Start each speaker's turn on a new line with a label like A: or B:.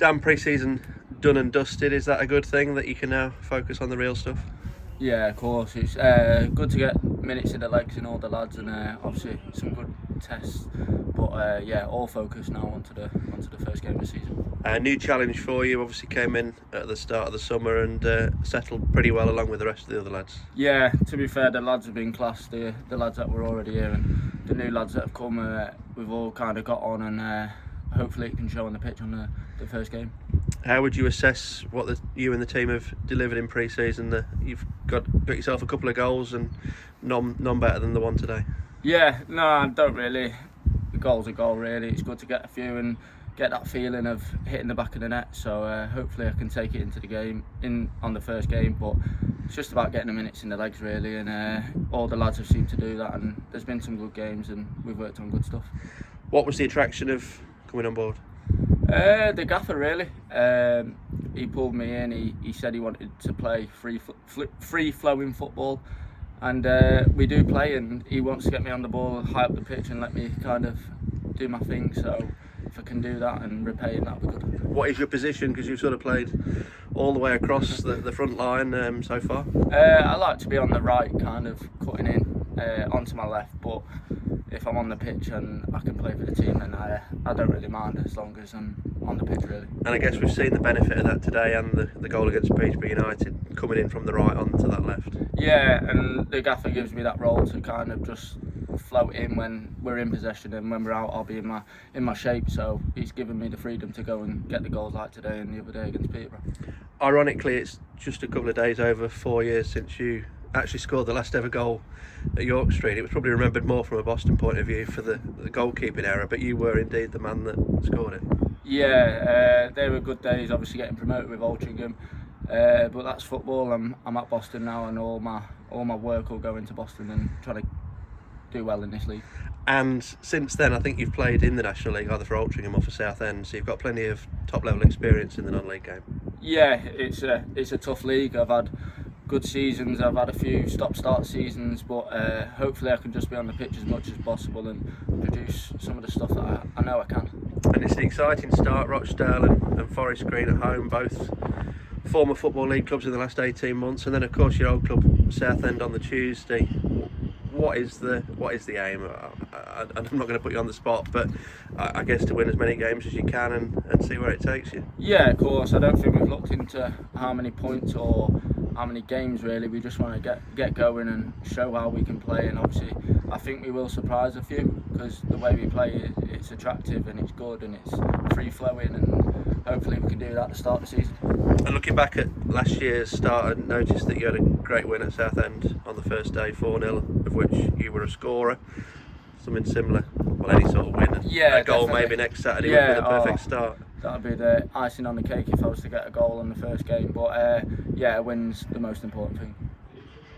A: Dan, pre-season done and dusted. Is that a good thing that you can now focus on the real stuff?
B: Yeah, of course. It's good to get minutes in the legs in all the lads, and obviously some good tests. But yeah, all focus now onto the first game of the season.
A: A new challenge for you. Obviously came in at the start of the summer and settled pretty well along with the rest of the other lads.
B: Yeah, to be fair, the lads have been class. The lads that were already here and the new lads that have come, we've all kind of got on, and hopefully it can show on the pitch on the first game.
A: How would you assess what you and the team have delivered in pre-season? You've got yourself a couple of goals and none better than the one today.
B: Yeah, no, I don't really. The goal's a goal, really. It's good to get a few and get that feeling of hitting the back of the net. So hopefully I can take it into the game on the first game. But it's just about getting the minutes in the legs, really. And all the lads have seemed to do that. And there's been some good games, and we've worked on good stuff.
A: What was the attraction of coming on board?
B: The gaffer, really. He pulled me in. He said he wanted to play free-flowing football, and we do play. And he wants to get me on the ball, high up the pitch, and let me kind of do my thing. So if I can do that and repay him, that'll be good.
A: What is your position? Because you've sort of played all the way across the front line so far.
B: I like to be on the right, kind of cutting in onto my left, but if I'm on the pitch and I can play for the team, then I don't really mind as long as I'm on the pitch, really.
A: And I guess we've seen the benefit of that today, and the goal against Peterborough United coming in from the right onto that left.
B: Yeah, and the gaffer gives me that role to kind of just float in when we're in possession, and when we're out, I'll be in my shape. So he's given me the freedom to go and get the goals like today and the other day against Peterborough.
A: Ironically, it's just a couple of days over 4 years since you actually scored the last ever goal at York Street. It was probably remembered more from a Boston point of view for the goalkeeping error, but you were indeed the man that scored it.
B: Yeah, they were good days, obviously getting promoted with Altrincham, but that's football. I'm at Boston now, and all my work will go into Boston and try to do well in this league.
A: And since then, I think you've played in the National League, either for Altrincham or for Southend, so you've got plenty of top level experience in the non-league game.
B: Yeah, it's a tough league. I've had good seasons, I've had a few stop-start seasons, but hopefully I can just be on the pitch as much as possible and produce some of the stuff that I know I can.
A: And it's an exciting start. Rochdale and Forest Green at home, both former Football League clubs in the last 18 months, and then of course your old club Southend on the Tuesday. What is the aim? I'm not going to put you on the spot, but I guess to win as many games as you can and see where it takes you.
B: Yeah, of course. I don't think we've looked into how many points or how many games, really. We just want to get going and show how we can play, and obviously I think we will surprise a few, because the way we play, it's attractive and it's good and it's free-flowing, and hopefully we can do that at the start of the season.
A: And looking back at last year's start, I noticed that you had a great win at Southend on the first day, 4-0, of which you were a scorer. Something similar, well, any sort of win.
B: Yeah,
A: a goal
B: definitely.
A: Maybe next Saturday would be the perfect start.
B: That'd be the icing on the cake if I was to get a goal on the first game. But yeah, a win's the most important thing.